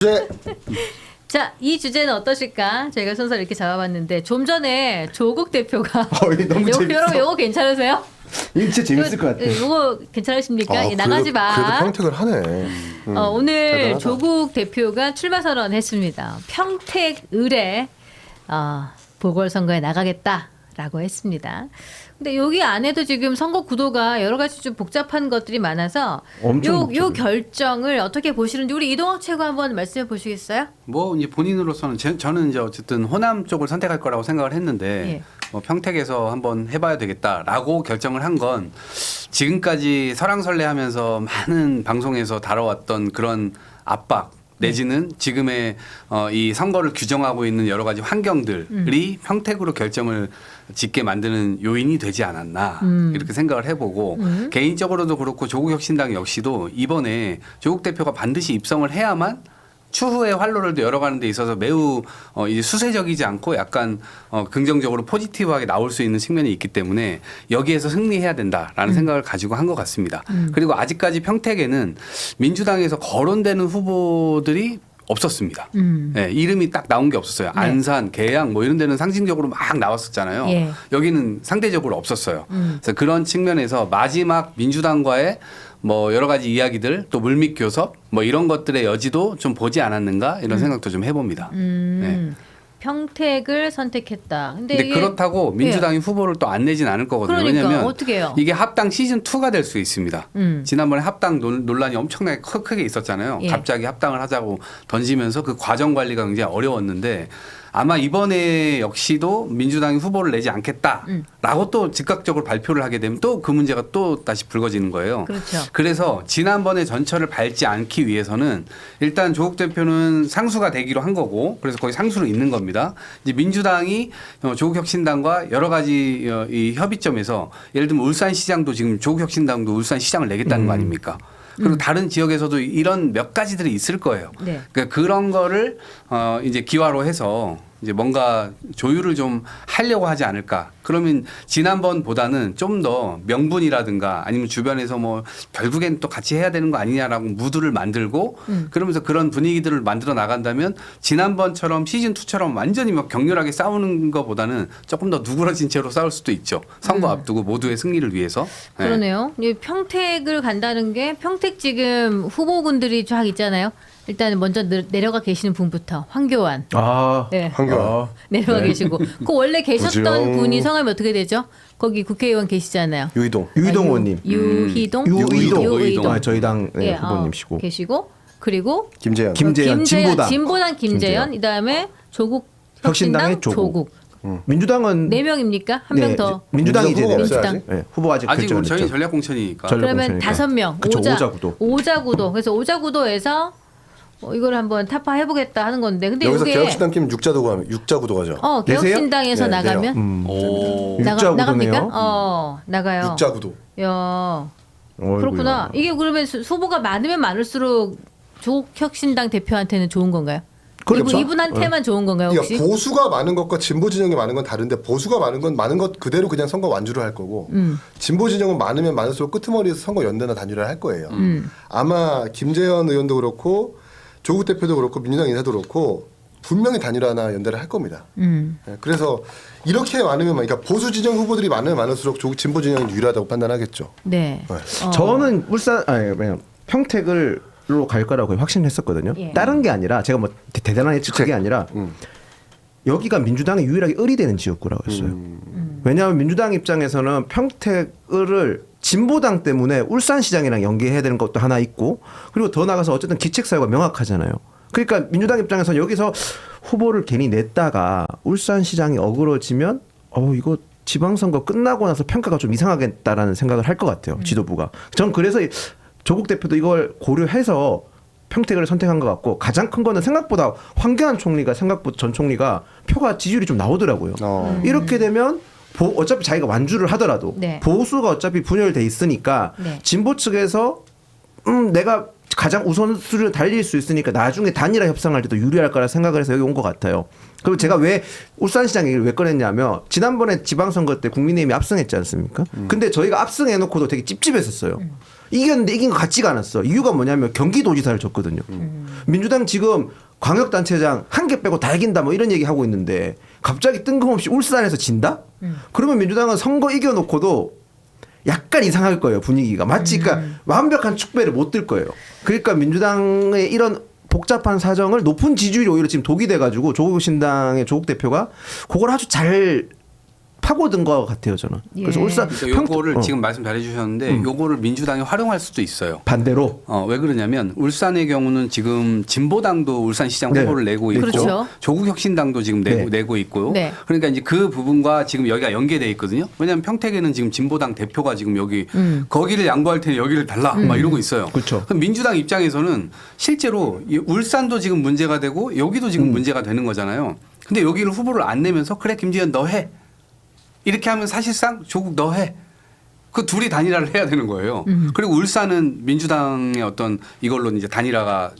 주제. 자, 이 주제는 어떠실까? 저희가 순서를 이렇게 잡아봤는데 좀 전에 조국 대표가 이거 너무 재밌어. 요거 괜찮으세요? 이거 진짜 재밌을 것 같아. 요거 괜찮으십니까? 나가지 마. 그래도 평택을 하네. 오늘 대단하다. 조국 대표가 출마 선언했습니다. 평택 을에 보궐선거에 나가겠다라고 했습니다. 근데 여기 안에도 지금 선거 구도가 여러 가지 좀 복잡한 것들이 많아서 요 결정을 어떻게 보시는지 우리 이동학 최고 한번 말씀해 보시겠어요? 뭐 이제 본인으로서는 저는 이제 어쨌든 호남 쪽을 선택할 거라고 생각을 했는데 예. 뭐 평택에서 한번 해봐야 되겠다라고 결정을 한 건 지금까지 설왕설래하면서 많은 방송에서 다뤄왔던 그런 압박 내지는 지금의 이 선거를 규정하고 있는 여러 가지 환경들이 평택으로 결정을 짓게 만드는 요인이 되지 않았나 이렇게 생각을 해보고 개인적으로도 그렇고 조국혁신당 역시도 이번에 조국 대표가 반드시 입성을 해야만 추후의 활로를 열어가는 데 있어서 매우 이제 수세적이지 않고 약간 긍정적으로 포지티브하게 나올 수 있는 측면이 있기 때문에 여기에서 승리해야 된다라는 생각을 가지고 한 것 같습니다. 그리고 아직까지 평택에는 민주당에서 거론되는 후보들이 없었습니다. 네, 이름이 딱 나온 게 없었어요. 네. 안산, 계양 뭐 이런 데는 상징적으로 막 나왔었잖아요. 예. 여기는 상대적으로 없었어요. 그래서 그런 측면에서 마지막 민주당과의 뭐 여러 가지 이야기들 또 물밑 교섭 뭐 이런 것들의 여지도 좀 보지 않았는가 이런 생각도 좀 해봅니다. 네. 평택을 선택했다. 근데 근데 이게 그렇다고 민주당이 후보를 또 안 내진 않을 거거든요. 그러니까 왜냐하면 어떻게 해요? 이게 합당 시즌 2가 될 수 있습니다. 지난번에 합당 논란이 엄청나게 크게 있었잖아요. 예. 갑자기 합당을 하자고 던지면서 그 과정 관리가 굉장히 어려웠는데 아마 이번에 역시도 민주당이 후보를 내지 않겠다라고 또 즉각적으로 발표를 하게 되면 또 그 문제가 또 다시 불거지는 거예요. 그렇죠. 그래서 지난번에 전철을 밟지 않기 위해서는 일단 조국 대표는 상수가 되기로 한 거고 그래서 거기 상수로 있는 겁니다. 이제 민주당이 조국혁신당과 여러 가지 이 협의점에서 예를 들면 울산시장도 지금 조국혁신당도 울산시장을 내겠다는 거 아닙니까? 그리고 다른 지역에서도 이런 몇 가지들이 있을 거예요. 네. 그러니까 그런 거를 이제 기화로 해서 이제 뭔가 조율을 좀 하려고 하지 않을까. 그러면 지난번보다는 좀 더 명분이라든가 아니면 주변에서 뭐 결국엔 또 같이 해야 되는 거 아니냐라고 무드를 만들고 그러면서 그런 분위기들을 만들어 나간다면 지난번처럼 시즌2처럼 완전히 막 격렬하게 싸우는 것보다는 조금 더 누그러진 채로 싸울 수도 있죠. 선거 앞두고 모두의 승리를 위해서. 네. 그러네요. 이 평택을 간다는 게 평택 지금 후보군들이 쫙 있잖아요. 일단 먼저 내려가 계시는 분부터 황교안 네. 황교안. 내려가 계시고 그 원래 계셨던 부지런. 분이 성함이 어떻게 되죠? 거기 국회의원 계시잖아요. 유이동. 유이동 의원님. 유희동, 유의동. 저희 당 예, 후보님이시고. 계시고 그리고 김재현. 김재현, 진보당. 진보당 김재현, 이다음에 조국 혁신당의 혁신당 조국. 민주당은 네 명입니까? 한 명 더. 민주당이 이제 민주당 내렸죠. 후보가 민주당. 네, 후보 아직 아직 결정은 저희 됐죠. 전략 공천이니까. 그러면 5명. 그쵸, 오자구도. 오자구도. 그래서 오자구도에서 이걸 한번 타파해 보겠다 하는 건데. 근데 여기서 이게 개혁신당 끼면 육자구도 가죠. 개혁신당에서 네, 나가면 오. 나갑니까? 나가요. 육자구도. 야. 그렇구나. 이게 그러면 후보가 많으면 많을수록 조국혁신당 대표한테는 좋은 건가요? 그렇죠. 이분한테만 좋은 건가요, 혹시? 그러니까 보수가 많은 것과 진보 진영이 많은 건 다른데 보수가 많은 것 그대로 그냥 선거 완주를 할 거고 진보 진영은 많으면 많을수록 끄트머리에서 선거 연대나 단일화를 할 거예요. 아마 김재현 의원도 그렇고 조국 대표도 그렇고 민주당 인사도 그렇고 분명히 단일화나 연대를 할 겁니다. 네, 그래서 이렇게 많으면 그러니까 보수 진영 후보들이 많으면 많을수록 조국 진보 진영이 유리하다고 판단하겠죠. 네. 저는 평택으로 갈 거라고 확신했었거든요. 예. 다른 게 아니라 제가 뭐 대단한 예측이 아니라 여기가 민주당이 유일하게 을이 되는 지역구라고 했어요. 왜냐하면 민주당 입장에서는 평택을 진보당 때문에 울산시장이랑 연계해야 되는 것도 하나 있고 그리고 더 나가서 어쨌든 기책사유가 명확하잖아요. 그러니까 민주당 입장에서 여기서 후보를 괜히 냈다가 울산시장이 어그러지면 이거 지방선거 끝나고 나서 평가가 좀 이상하겠다라는 생각을 할 것 같아요. 지도부가. 전 그래서 조국 대표도 이걸 고려해서 평택을 선택한 것 같고 가장 큰 거는 생각보다 황교안 총리가 전 총리가 표가 지지율이 좀 나오더라고요. 이렇게 되면 어차피 자기가 완주를 하더라도 네. 보수가 어차피 분열돼 있으니까 네. 진보 측에서 내가 가장 우선순위를 달릴 수 있으니까 나중에 단일화 협상할 때도 유리할 거라 생각을 해서 여기 온 것 같아요. 그리고 제가 왜 울산시장 얘기를 왜 꺼냈냐면 지난번에 지방선거 때 국민의힘이 압승했지 않습니까? 근데 저희가 압승해놓고도 되게 찝찝했었어요. 이겼는데 이긴 것 같지가 않았어. 이유가 뭐냐면 경기도지사를 줬거든요. 민주당 지금 광역단체장 한 개 빼고 다 이긴다 뭐 이런 얘기 하고 있는데 갑자기 뜬금없이 울산에서 진다? 그러면 민주당은 선거 이겨놓고도 약간 이상할 거예요, 분위기가. 마치 그러니까 완벽한 축배를 못 들 거예요. 그러니까 민주당의 이런 복잡한 사정을 높은 지지율이 오히려 지금 독이 돼가지고 조국 신당의 조국 대표가 그걸 아주 잘 파고든 것 같아요, 저는. 그래서 예. 울산 그러니까 요거를 지금 말씀 잘해주셨는데 요거를 민주당이 활용할 수도 있어요. 반대로 왜 그러냐면 울산의 경우는 지금 진보당도 울산시장 네. 후보를 내고 있고 그렇죠. 조국혁신당도 지금 내고 있고요. 네. 그러니까 이제 그 부분과 지금 여기가 연계돼 있거든요. 왜냐하면 평택에는 지금 진보당 대표가 지금 여기 거기를 양보할 테니 여기를 달라 막 이러고 있어요. 그렇죠. 그럼 민주당 입장에서는 실제로 이 울산도 지금 문제가 되고 여기도 지금 문제가 되는 거잖아요. 근데 여기를 후보를 안 내면서 그래 김지현 너 해. 이렇게 하면 사실상 조국 너 해. 그 둘이 단일화를 해야 되는 거예요. 그리고 울산은 민주당의 어떤 이걸로 이제 단일화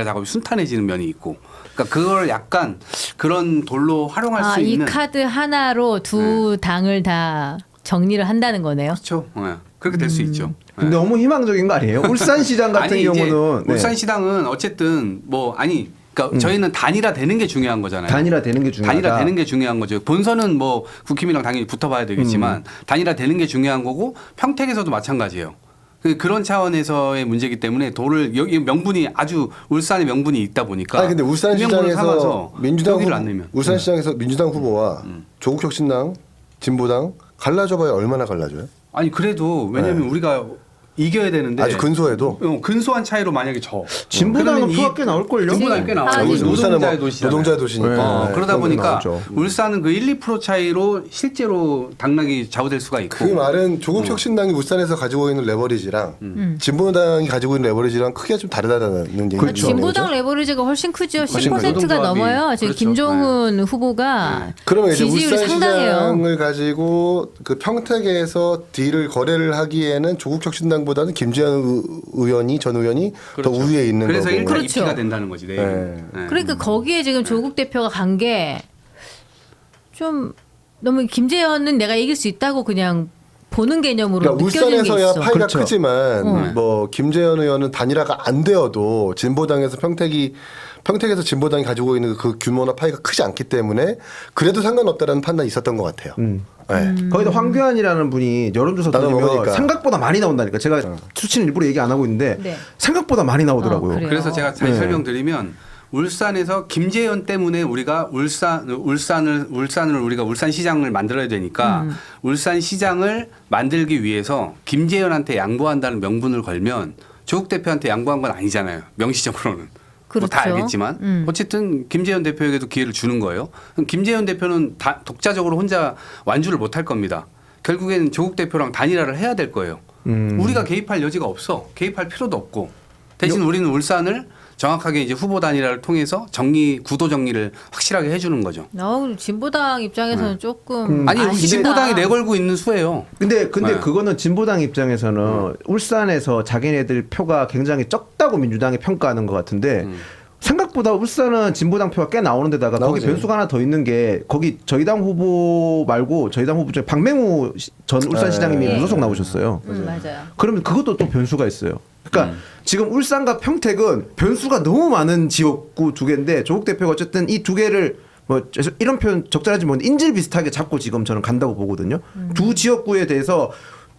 작업이 순탄해지는 면이 있고. 그러니까 그걸 약간 그런 돌로 활용할 수 이 있는. 카드 하나로 두 당을 다 정리를 한다는 거네요. 그렇죠. 네. 그렇게 될 수 있죠. 네. 너무 희망적인 거 아니에요? 울산시장 같은 아니, 이제 경우는 네. 울산시당은 어쨌든 그러니까 저희는 단일화 되는 게 중요한 거잖아요. 단일화 되는 게 중요하다. 단일화 되는 게 중요한 거죠. 본선은 뭐 국힘이랑 당연히 붙어봐야 되겠지만 단일화 되는 게 중요한 거고 평택에서도 마찬가지예요. 그런 차원에서의 문제이기 때문에 돌을 여기 명분이 아주 울산의 명분이 있다 보니까. 아니 근데 울산시장에서 여기를 안 내면. 울산시장에서 민주당 후보와 조국혁신당, 진보당 갈라져봐야 얼마나 갈라져요? 아니 그래도 왜냐하면 우리가 이겨야 되는데 아주 근소해도 근소한 차이로 만약에 진보당은 그러면 표가 꽤 나올 걸요. 진보당이 꽤 나와요. 아, 노동자의 도시잖아요. 노동자의 도시니까. 네. 그러다 보니까 나오죠. 울산은 그 1, 2% 차이로 실제로 당락이 좌우될 수가 있고. 그 말은 조국혁신당이 울산에서 가지고 있는 레버리지랑 진보당이 가지고 있는 레버리지랑 크게 좀 다르다는 얘기죠. 그렇죠. 진보당 레버리지가 훨씬 크죠. 훨씬 10%가 크죠. 넘어요. 지금 그렇죠. 김종훈 후보가 그러면 이제 지지율이 상당해요. 울산시장을 가지고 그 평택에서 딜을 거래를 하기에는 조국혁신당보다는 김재현 의원이 전 의원이 그렇죠. 더 우위에 있는 그래서 거고. 1타 그렇죠. 2피가 된다는 거지. 네. 네. 그러니까 거기에 지금 조국 대표가 간 게 좀 너무 김재현은 내가 이길 수 있다고 그냥 보는 개념으로 그러니까 느껴지는 게 울산에서야 있어. 파이가 그렇죠. 크지만 뭐 김재현 의원은 단일화가 안 되어도 진보당에서 평택에서 진보당이 가지고 있는 그 규모나 파이가 크지 않기 때문에 그래도 상관없다라는 판단이 있었던 것 같아요. 네. 거기다 황교안이라는 분이 여론조사 나눠 돌리면 먹으니까. 생각보다 많이 나온다니까. 제가 수치는 일부러 얘기 안 하고 있는데 네. 생각보다 많이 나오더라고요. 그래요? 그래서 제가 잘 네. 설명드리면 울산에서 김재현 때문에 우리가 울산을 우리가 울산시장을 만들어야 되니까 울산시장을 만들기 위해서 김재현한테 양보한다는 명분을 걸면 조국 대표한테 양보한 건 아니잖아요. 명시적으로는. 뭐 다 그렇죠. 알겠지만 어쨌든 김재현 대표에게도 기회를 주는 거예요. 그럼 김재현 대표는 독자적으로 혼자 완주를 못할 겁니다. 결국에는 조국 대표랑 단일화를 해야 될 거예요. 우리가 개입할 여지가 없어. 개입할 필요도 없고 대신 우리는 울산을 정확하게 이제 후보 단일화를 통해서 구도 정리를 확실하게 해주는 거죠. 진보당 입장에서는 조금 아니 우리 아쉽다. 진보당이 내걸고 있는 수예요. 근데 네. 그거는 진보당 입장에서는 울산에서 자기네들 표가 굉장히 적다고 민주당이 평가하는 것 같은데 생각보다 울산은 진보당 표가 꽤 나오는 데다가 거기 나오지. 변수가 하나 더 있는 게 거기 저희 당 후보 말고 저희 당 후보 중에 박맹우 전 울산시장님이 네. 무소속 나오셨어요. 맞아요. 그러면 그것도 또 변수가 있어요. 그러니까 지금 울산과 평택은 변수가 너무 많은 지역구 두 개인데 조국 대표가 어쨌든 이 두 개를 뭐 이런 표현 적절하지 못한데 인질 비슷하게 잡고 지금 저는 간다고 보거든요. 두 지역구에 대해서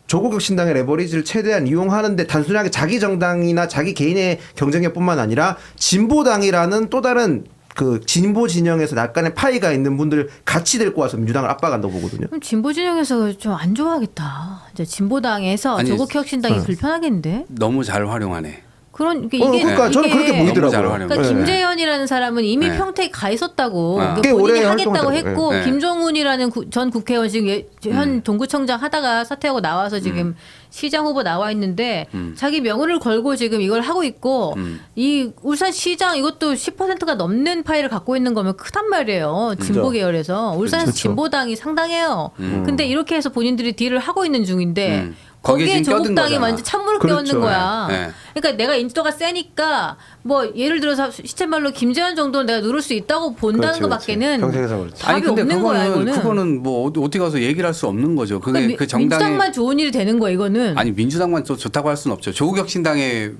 조국혁신당의 레버리지를 최대한 이용하는데 단순하게 자기 정당이나 자기 개인의 경쟁력뿐만 아니라 진보당이라는 또 다른 그 진보 진영에서 약간의 파이가 있는 분들 같이 데리고 와서 민주당을 압박한다고 보거든요. 그럼 진보 진영에서 좀 안 좋아하겠다. 이제 진보당에서 아니, 조국혁신당이 불편하겠는데? 너무 잘 활용하네. 그러니까 저는 그렇게 너무 잘 보이더라고요. 활용해. 그러니까 네. 김재현이라는 사람은 이미 네. 평택에 가 있었다고. 네. 그러니까 꽤 본인이 오래 하겠다고 활동을 했고 네. 김종훈이라는 전 국회의원 지금 현 동구청장 하다가 사퇴하고 나와서 지금 시장 후보 나와 있는데 자기 명운을 걸고 지금 이걸 하고 있고 이 울산시장 이것도 10%가 넘는 파일을 갖고 있는 거면 크단 말이에요. 진보 계열에서 울산에서 그렇죠. 진보당이 상당해요. 근데 이렇게 해서 본인들이 딜을 하고 있는 중인데 거기에 거기에 지금 껴든 조국당이 거잖아. 완전 찬물을 그렇죠. 끼얹는 거야. 네. 그러니까 내가 인지도가 세니까 뭐 예를 들어서 시쳇말로 김재현 정도는 내가 누를 수 있다고 본다는 그렇지, 것밖에는 평택에서 그렇지. 답이 없는 거야 이거는. 그거는 뭐 어디 가서 얘기를 할 수 없는 거죠. 그게 그러니까 그 정당의 민주당만 좋은 일이 되는 거야 이거는. 아니 민주당만 또 좋다고 할 수는 없죠. 조국혁신당의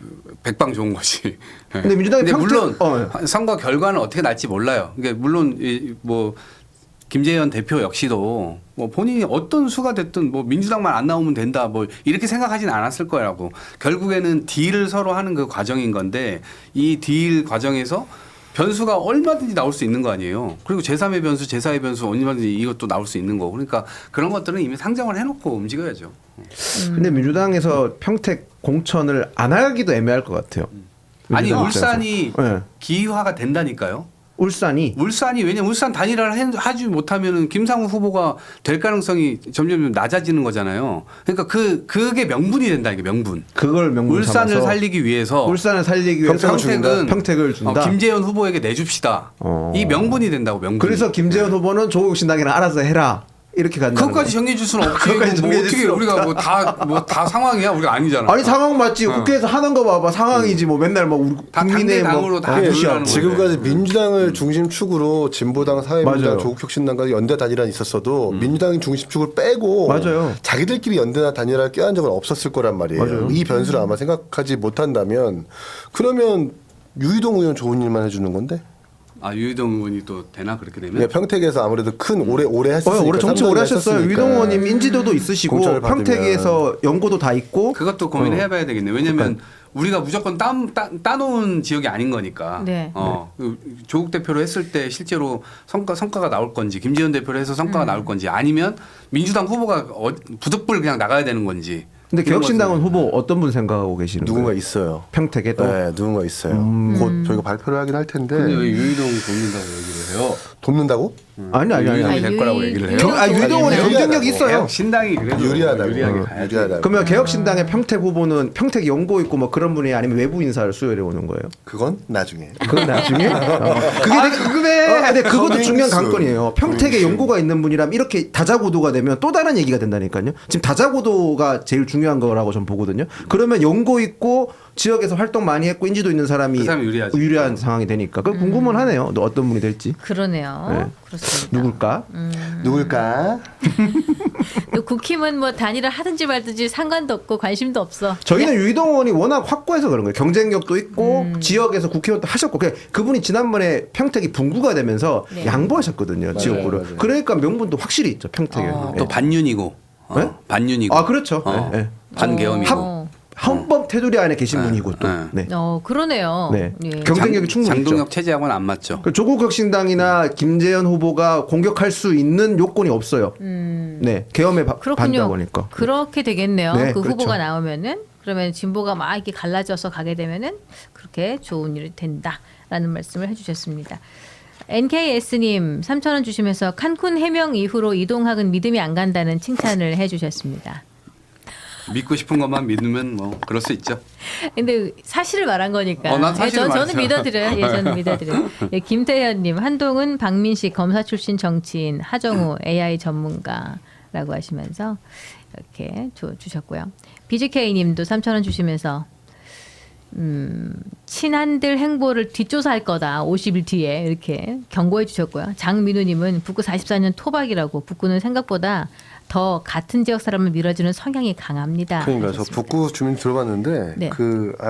백방 좋은 거지. 예. 근데 민주당이 근데 물론 평택- 선거 결과는 어떻게 날지 몰라요. 그러니까 물론 뭐 김재현 대표 역시도 뭐 본인이 어떤 수가 됐든 뭐 민주당만 안 나오면 된다 뭐 이렇게 생각하진 않았을 거라고. 결국에는 딜을 서로 하는 그 과정인 건데 이 딜 과정에서 변수가 얼마든지 나올 수 있는 거 아니에요. 그리고 제3의 변수, 제4의 변수 얼마든지 이것도 나올 수 있는 거고. 그러니까 그런 것들은 이미 상정을 해놓고 움직여야죠. 근데 민주당에서 평택 공천을 안 하기도 애매할 것 같아요. 아니 민주당 울산이 입장에서. 네. 기화가 된다니까요. 울산이 왜냐면 울산 단일화를 하지 못하면은 김상우 후보가 될 가능성이 점점 낮아지는 거잖아요. 그러니까 그게 명분이 된다 이게 명분. 그걸 명분 울산을 삼아서 살리기 위해서 울산을 살리기 위해서 평택을 준다. 김재현 후보에게 내줍시다. 이 명분이 된다고 명분. 그래서 김재현 후보는 조국신당이랑 알아서 해라 이렇게 간다. 그것까지 정해줄 수는 없지. 그것까지 뭐 정해줄 어떻게 수는 우리가 뭐 다 상황이야 우리가 아니잖아. 아니 상황 맞지. 국회에서 하는 거 봐봐 상황이지 뭐 맨날 막 우리 다 국민의 당대당으로 다 그게 조율하는 거지. 지금까지 민주당을 중심축으로 진보당, 사회민주당, 맞아요. 조국혁신당까지 연대 단일화 있었어도 민주당 중심축을 빼고 맞아요. 자기들끼리 연대나 단일화를 껴한 적은 없었을 거란 말이에요. 맞아요. 이 변수를 아마 생각하지 못한다면 그러면 유이동 의원 좋은 일만 해주는 건데 유희동 의원이 또 되나 그렇게 되면? 네, 평택에서 아무래도 큰 오래 했었으니까 올해 정치 오래 하셨어요. 했었으니까. 유동 의원님 인지도도 있으시고 공천을 받으면. 평택에서 연고도 다 있고 그것도 고민해봐야 되겠네. 왜냐면 우리가 무조건 따놓은 지역이 아닌 거니까. 네. 조국 대표로 했을 때 실제로 성과가 나올 건지, 김재현 대표로 해서 성과가 나올 건지, 아니면 민주당 후보가 부득불 그냥 나가야 되는 건지. 근데 이런 개혁신당은 것들은. 후보 어떤 분 생각하고 계시는 누군가 거예요? 있어요. 평택에도 네, 누군가 있어요. 곧 저희가 발표를 하긴 할 텐데 근데 왜 유희동 돕는다고 얘기를 해요? 돕는다고? 아니 유희동이 될 거라고 얘기를 해요. 유동원이 유리하다고. 경쟁력 있어요. 신당이 그래도 유리하다고. 유리하게 가야지. 유리하다고. 그러면 개혁신당의 평택 후보는 평택 연고 있고 뭐 그런 분이 아니면 외부 인사를 수요일에 오는 거예요? 그건 나중에. 그건 나중에. 그게 되게 궁금해. 근데 그것도 커밍 중요한 순. 관건이에요. 평택에 연고가 있는 분이라면 이렇게 다자고도가 되면 또 다른 얘기가 된다니까요. 지금 다자고도가 제일 중요한 거라고 전 보거든요. 그러면 연고 있고 지역에서 활동 많이 했고 인지도 있는 사람이 그 사람이 유리하지. 유리한 상황이 되니까. 그 궁금은 하네요. 너 어떤 분이 될지. 그러네요. 네. 그렇습니다. 누굴까? 누굴까? 국힘은 뭐 단일화 하든지 말든지 상관도 없고 관심도 없어. 저희는 유이동원이 워낙 확고해서 그런 거예요. 경쟁력도 있고 지역에서 국회의원도 하셨고 그분이 지난번에 평택이 분구가 되면서 네. 양보하셨거든요. 지역구를. 맞아요. 그러니까 명분도 확실히 있죠. 평택에. 또 반윤이고. 네? 반윤이고. 아 그렇죠. 어. 네, 네. 반계엄이고. 헌법 테두리 안에 계신 분이고 또. 네. 네. 그러네요. 네. 예. 경쟁력이 충분히 있죠. 장동혁 체제하고는 안 맞죠. 그 조국혁신당이나 김재현 후보가 공격할 수 있는 요건이 없어요. 네, 계엄에 그렇군요. 반대하고 하니까. 그렇게 되겠네요. 네, 그 그렇죠. 후보가 나오면은 그러면 진보가 막 이렇게 갈라져서 가게 되면은 그렇게 좋은 일이 된다라는 말씀을 해주셨습니다. NKS님 3,000원 주시면서 칸쿤 해명 이후로 이동학은 믿음이 안 간다는 칭찬을 해주셨습니다. 믿고 싶은 것만 믿으면 뭐 그럴 수 있죠. 근데 사실을 말한 거니까. 난 사실을 저는 말했어요. 믿어드려요. 예, 저는 믿어드려요. 예, 김태현님, 한동훈, 박민식 검사 출신 정치인, 하정우 AI 전문가라고 하시면서 이렇게 주셨고요. BGK님도 3,000원 주시면서 친한들 행보를 뒷조사할 거다. 50일 뒤에 이렇게 경고해 주셨고요. 장민우님은 북구 44년 토박이라고 북구는 생각보다 더 같은 지역 사람을 밀어주는 성향이 강합니다. 그러니까 저 하셨습니다. 북구 주민 들어봤는데 네.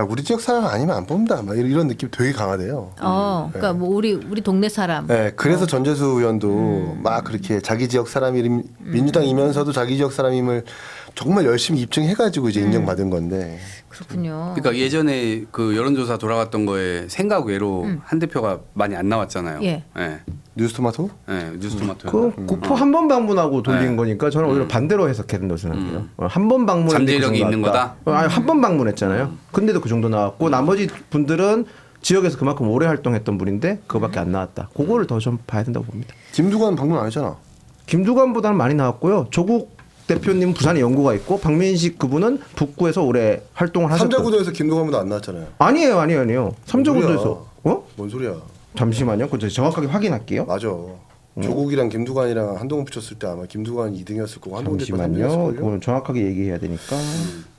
우리 지역 사람 아니면 안 뽑는다. 막 이런 느낌 되게 강하대요. 그러니까 뭐 우리 동네 사람. 네, 그래서 전재수 의원도 막 그렇게 자기 지역 사람이 민주당이면서도 자기 지역 사람임을 정말 열심히 입증해가지고 이제 인정받은 건데. 그렇군요. 그러니까 예전에 그 여론조사 돌아갔던 거에 생각 외로 한 대표가 많이 안 나왔잖아요. 예. 네. 뉴스토마토? 뉴스토마토. 그 구포 한 번 방문하고 돌린 네. 거니까 저는 오히려 반대로 해석해야 된다고 생각해요. 한 번 방문 잠재력이 있는 거다? 아니 한 번 방문했잖아요. 근데도 그 정도 나왔고 나머지 분들은 지역에서 그만큼 오래 활동했던 분인데 그거밖에 안 나왔다. 그거를 더 좀 봐야 된다고 봅니다. 김두관 방문 안 했잖아. 김두관보다는 많이 나왔고요. 조국 대표님 부산에 연구가 있고 박민식 그분은 북구에서 오래 활동을 하셨던. 삼자구도에서 김두관보다 안 나왔잖아요. 아니에요. 삼자구도에서. 뭔 소리야? 잠시만요. 그 정확하게 확인할게요. 맞아. 조국이랑 김두관이랑 한동훈 붙였을 때 아마 김두관이 2등이었을 거고 한동훈 대표 잠시만요. 3등이었을 걸요. 그건 정확하게 얘기해야 되니까.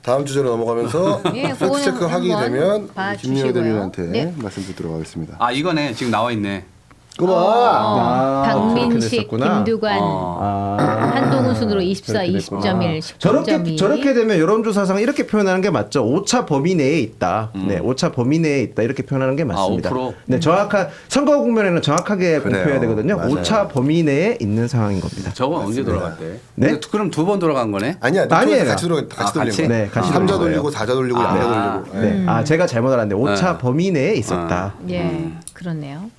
다음 주제로 넘어가면서 예, 팩트 그거는 체크 하게 한번 되면 봐주시고요. 김민호 대변인한테 네. 말씀 듣도록 하겠습니다. 아 이거네 지금 나와 있네. 그거 봐. 그렇게 박민식, 됐었구나. 김두관, 한동훈 순으로 24, 그렇게 됐구나. 20.1, 10.2. 저렇게 되면 여론조사상 이렇게 표현하는 게 맞죠. 오차 범위 내에 있다. 네, 오차 범위 내에 있다 이렇게 표현하는 게 맞습니다. 5%? 네, 정확한 선거 국면에는 정확하게 그래요. 공표해야 되거든요. 맞아요. 오차 범위 내에 있는 상황인 겁니다. 저건 언제 돌아갔대? 네? 근데 그럼 2번 돌아간 거네? 아니야. 아니에요. 같이 돌린 같이? 거야. 네, 같이 3자 돌린 돌리고 거예요. 4자 돌리고 아. 2자 돌리고. 네, 제가 잘못 알았는데 오차 네. 범위 내에 있었다. 예, 그렇네요.